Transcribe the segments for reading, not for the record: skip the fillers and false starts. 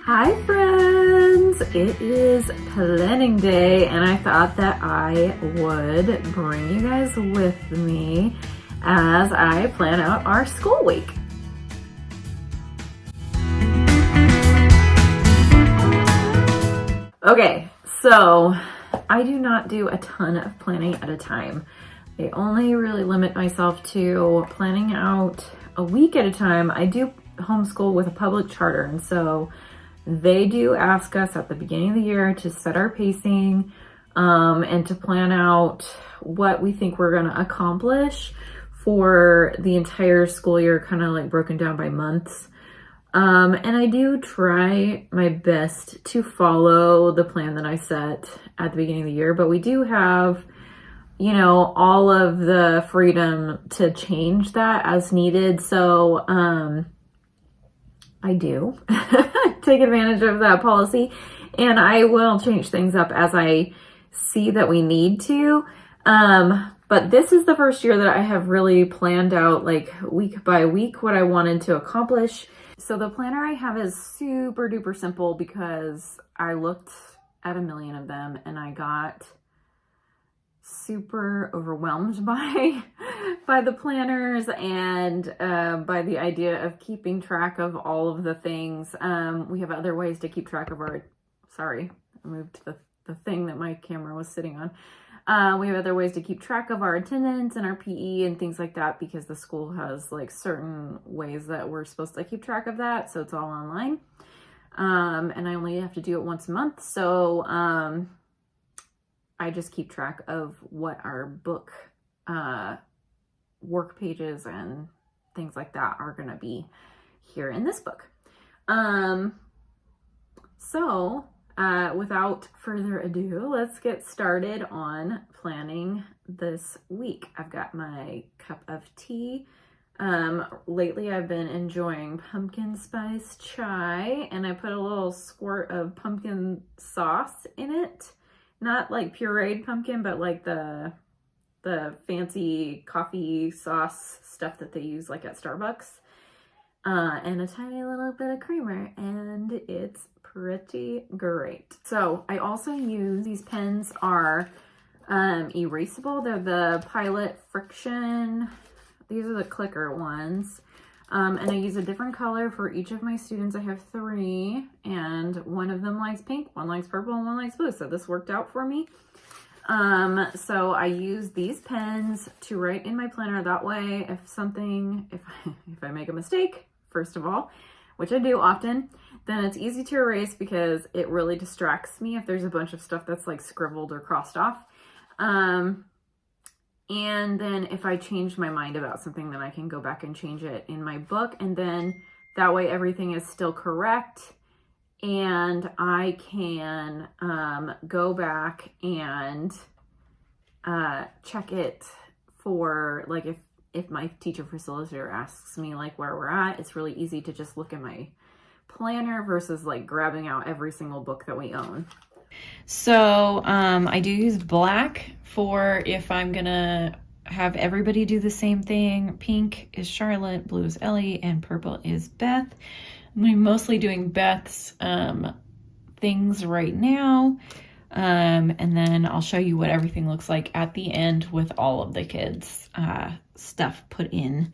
Hi friends! It is planning day and I thought that I would bring you guys with me as I plan out our school week. Okay, so I do not do a ton of planning at a time. I only really limit myself to planning out a week at a time. I do homeschool with a public charter, and so they do ask us at the beginning of the year to set our pacing and to plan out what we think we're going to accomplish for the entire school year, kind of like broken down by months. And I do try my best to follow the plan that I set at the beginning of the year, but we do have, you know, all of the freedom to change that as needed. So, I do take advantage of that policy, and I will change things up as I see that we need to. But this is the first year that I have really planned out, like week by week, what I wanted to accomplish. So the planner I have is super duper simple because I looked at a million of them and I got super overwhelmed by the planners and by the idea of keeping track of all of the things. We have other ways to keep track of our, sorry, I moved the thing that my camera was sitting on. We have other ways to keep track of our attendance and our PE and things like that because the school has like certain ways that we're supposed to keep track of that. So it's all online. And I only have to do it once a month. So I just keep track of what our book work pages and things like that are going to be here in this book. So without further ado, let's get started on planning this week. I've got my cup of tea. Lately I've been enjoying pumpkin spice chai, and I put a little squirt of pumpkin sauce in it. Not like pureed pumpkin, but like the fancy coffee sauce stuff that they use like at Starbucks. And a tiny little bit of creamer, and it's pretty great. So I also use, these pens are Erasable. They're the Pilot Friction. These are the clicker ones. And I use a different color for each of my students. I have 3, and one of them likes pink, one likes purple, and one likes blue. So this worked out for me. So I use these pens to write in my planner. That way, if I make a mistake, first of all, which I do often, then it's easy to erase because it really distracts me if there's a bunch of stuff that's like scribbled or crossed off. And then if I change my mind about something, then I can go back and change it in my book. And then that way everything is still correct. And I can go back and check it for, like, if my teacher facilitator asks me like where we're at, it's really easy to just look at my planner versus like grabbing out every single book that we own. So I do use black for if I'm gonna have everybody do the same thing. Pink is Charlotte, blue is Ellie, and purple is Beth. I'm mostly doing Beth's things right now. And then I'll show you what everything looks like at the end with all of the kids' stuff put in.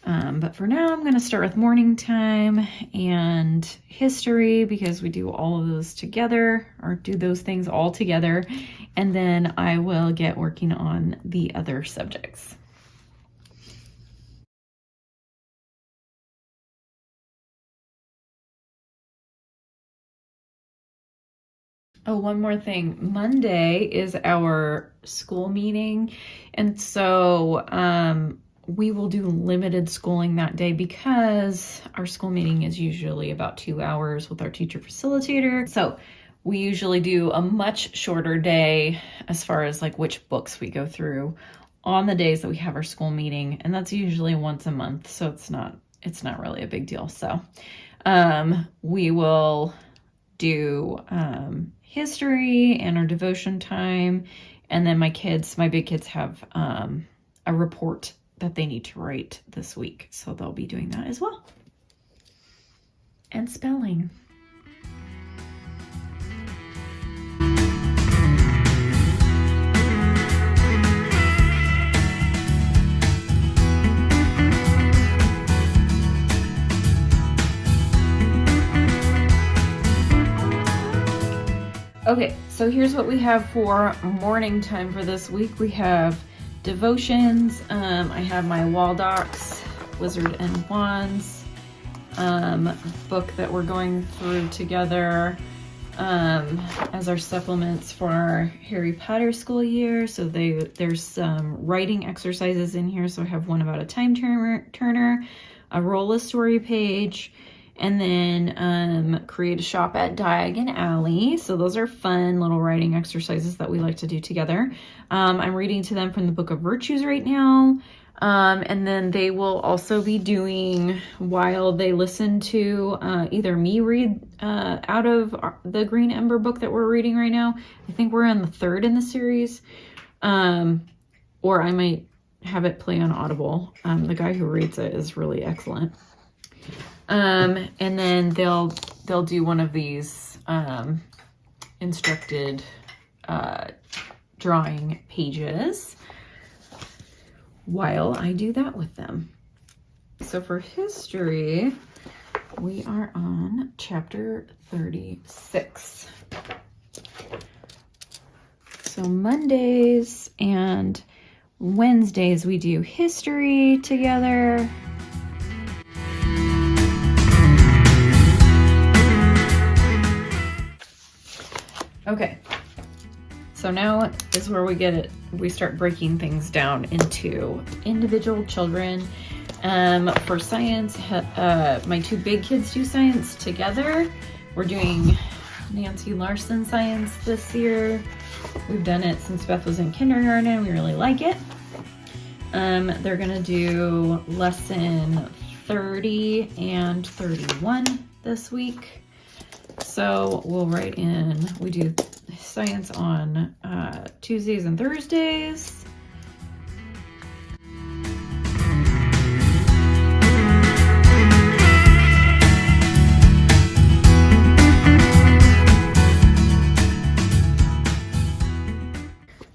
But for now, I'm going to start with morning time and history because we do all of those together, or do those things all together. And then I will get working on the other subjects. Oh, one more thing. Monday is our school meeting. And so, we will do limited schooling that day because our school meeting is usually about 2 hours with our teacher facilitator. So we usually do a much shorter day as far as like which books we go through on the days that we have our school meeting. And that's usually once a month. So it's not really a big deal. So we will do history and our devotion time. And then my big kids have a report that they need to write this week. So they'll be doing that as well. And spelling. Okay, so here's what we have for morning time for this week. We have devotions. I have my Wall Docs, Wizard and Wands book that we're going through together as our supplements for our Harry Potter school year. So there's some writing exercises in here. So I have one about a time turner, a roll a story page, and then create a shop at Diagon Alley. So those are fun little writing exercises that we like to do together. I'm reading to them from the Book of Virtues right now. And then they will also be doing, while they listen to either me read out of the Green Ember book that we're reading right now. I think we're on the 3rd in the series. Or I might have it play on Audible. The guy who reads it is really excellent. And then they'll do one of these instructed drawing pages while I do that with them. So for history, we are on chapter 36. So Mondays and Wednesdays we do history together. Okay, so now is where we start breaking things down into individual children. For science, my 2 big kids do science together. We're doing Nancy Larson science this year. We've done it since Beth was in kindergarten. We really like it. They're gonna do lesson 30 and 31 this week. So we'll write in, we do science on Tuesdays and Thursdays.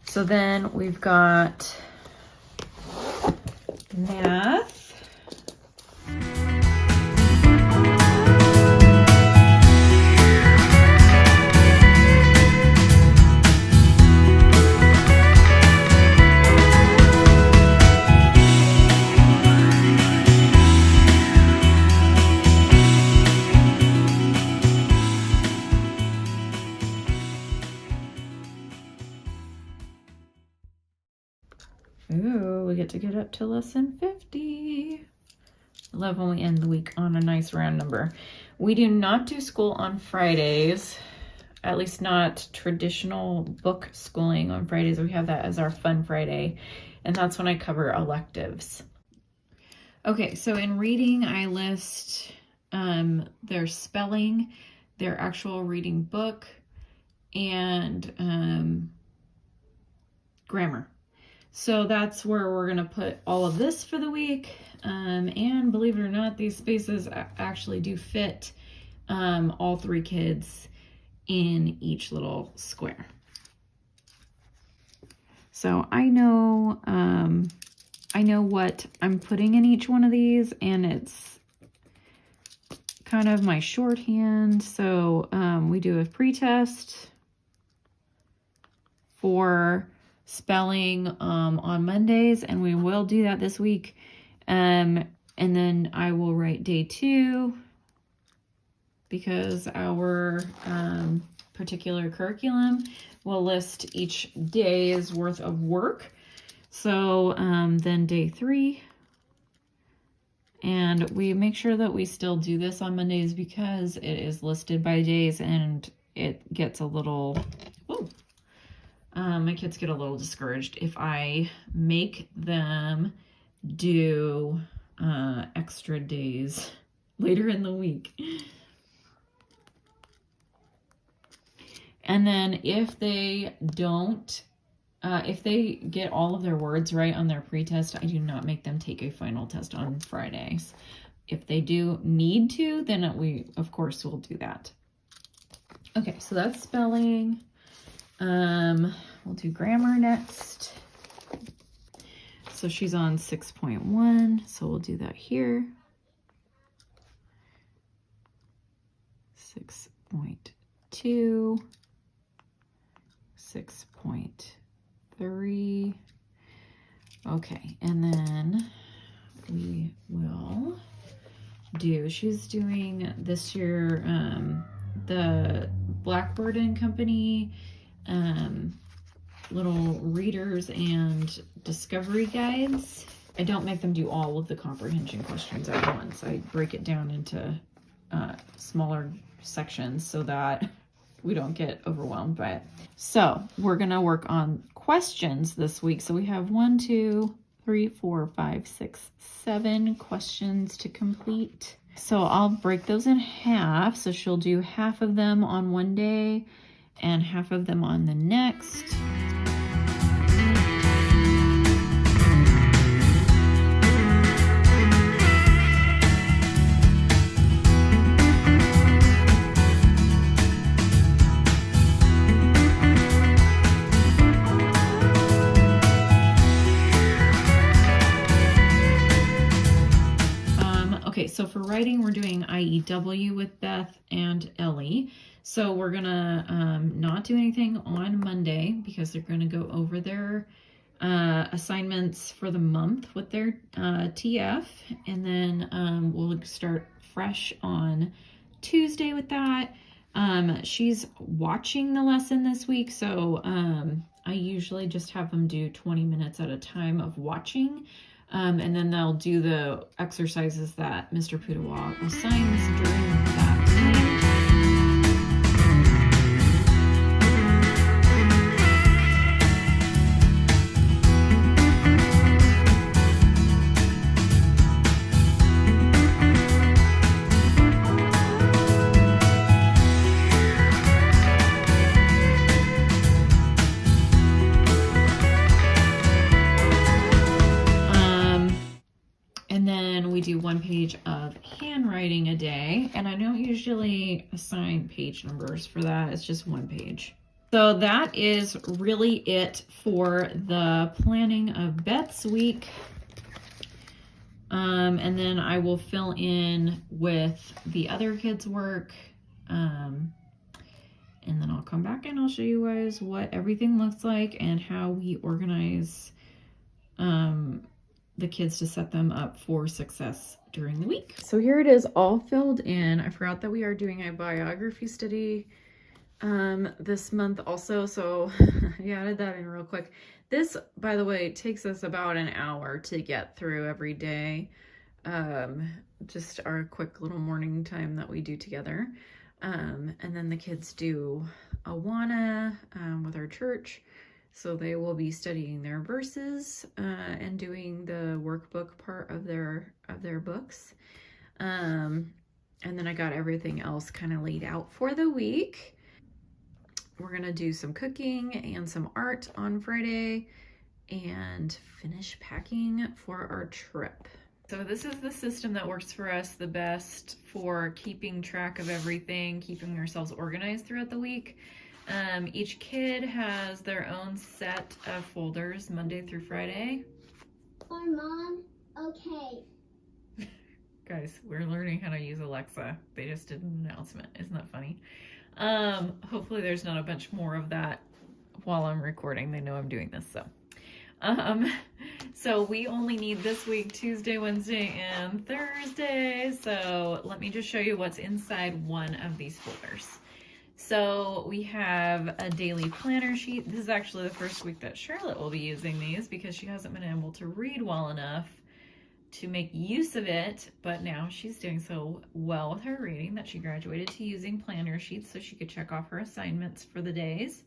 So then we've got math. Ooh, we get to get up to lesson 50. I love when we end the week on a nice round number. We do not do school on Fridays, at least not traditional book schooling on Fridays. We have that as our fun Friday, and that's when I cover electives. Okay, so in reading, I list their spelling, their actual reading book, and grammar. So that's where we're going to put all of this for the week. And believe it or not, these spaces actually do fit all 3 kids in each little square. So I know what I'm putting in each one of these, and it's kind of my shorthand. So we do a pretest for spelling on Mondays, and we will do that this week. And then I will write day 2 because our particular curriculum will list each day's worth of work. So then day 3, and we make sure that we still do this on Mondays because it is listed by days, and it gets a little, my kids get a little discouraged if I make them do extra days later in the week. And then if they don't, if they get all of their words right on their pretest, I do not make them take a final test on Fridays. If they do need to, then we, of course, will do that. Okay, so that's spelling. We'll do grammar next. So she's on 6.1, so we'll do that here. 6.2. 6.3. Okay, and then we will do, she's doing this year the Blackbird and Company little readers and discovery guides. I don't make them do all of the comprehension questions at once. I break it down into smaller sections so that we don't get overwhelmed by it. So we're gonna work on questions this week. So we have 1, 2, 3, 4, 5, 6, 7 questions to complete. So I'll break those in half. So she'll do half of them on one day and half of them on the next. Okay, so for writing, we're doing IEW with Beth and Ellie. So we're gonna not do anything on Monday because they're gonna go over their assignments for the month with their TF. And then we'll start fresh on Tuesday with that. She's watching the lesson this week, so I usually just have them do 20 minutes at a time of watching. And then they'll do the exercises that Mr. Pudawa assigns during that time. Do 1 page of handwriting a day, and I don't usually assign page numbers for that. It's just 1 page. So that is really it for the planning of Beth's week. And then I will fill in with the other kids' work. And then I'll come back and I'll show you guys what everything looks like and how we organize the kids to set them up for success during the week. So here it is all filled in. I forgot that we are doing a biography study this month also, so I added that in real quick. This, by the way, takes us about an hour to get through every day. Just our quick little morning time that we do together. And then the kids do Awana with our church. So they will be studying their verses and doing the workbook part of their books. And then I got everything else kind of laid out for the week. We're going to do some cooking and some art on Friday and finish packing for our trip. So this is the system that works for us the best for keeping track of everything, keeping ourselves organized throughout the week. Each kid has their own set of folders Monday through Friday. Or Mom, okay. Guys, we're learning how to use Alexa. They just did an announcement. Isn't that funny? Hopefully there's not a bunch more of that while I'm recording. They know I'm doing this, so. So we only need this week Tuesday, Wednesday, and Thursday. So let me just show you what's inside one of these folders. So we have a daily planner sheet. This is actually the first week that Charlotte will be using these because she hasn't been able to read well enough to make use of it, but now she's doing so well with her reading that she graduated to using planner sheets so she could check off her assignments for the days.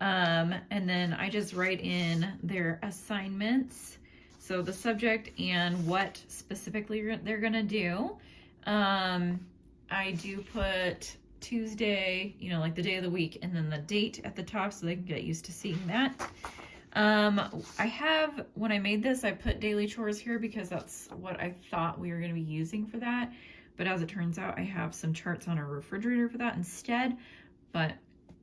And then I just write in their assignments, so the subject and what specifically they're gonna do. I do put Tuesday, you know, like the day of the week, and then the date at the top so they can get used to seeing that. I have, when I made this, I put daily chores here because that's what I thought we were going to be using for that. But as it turns out, I have some charts on our refrigerator for that instead, but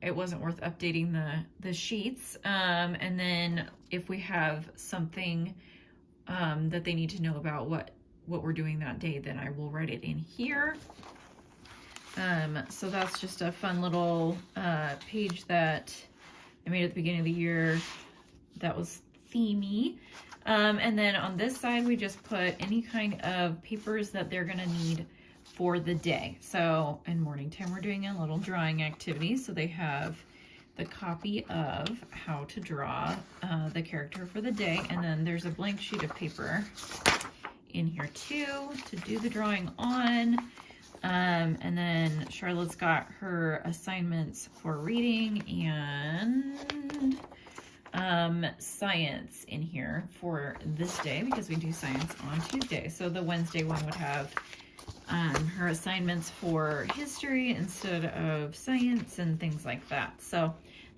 it wasn't worth updating the sheets. And then if we have something that they need to know about what we're doing that day, then I will write it in here. So that's just a fun little page that I made at the beginning of the year that was themey. And then on this side, we just put any kind of papers that they're gonna need for the day. So in morning time, we're doing a little drawing activity. So they have the copy of how to draw the character for the day. And then there's a blank sheet of paper in here too to do the drawing on. And then Charlotte's got her assignments for reading and science in here for this day because we do science on Tuesday. So the Wednesday one would have her assignments for history instead of science and things like that. So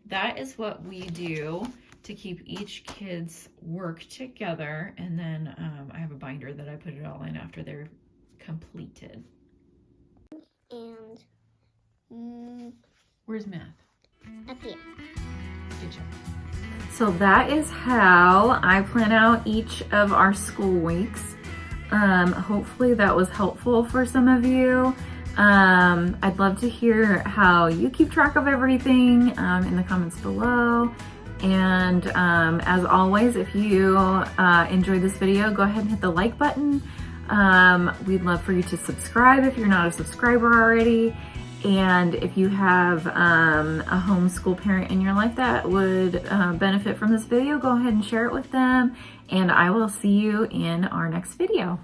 that is what we do to keep each kid's work together. And then I have a binder that I put it all in after they're completed. And Where's math? up here. Good job. So that is how I plan out each of our school weeks. Hopefully that was helpful for some of you. I'd love to hear how you keep track of everything in the comments below. And as always, if you enjoyed this video, go ahead and hit the like button. We'd love for you to subscribe if you're not a subscriber already. And if you have a homeschool parent in your life that would benefit from this video, go ahead and share it with them. And I will see you in our next video.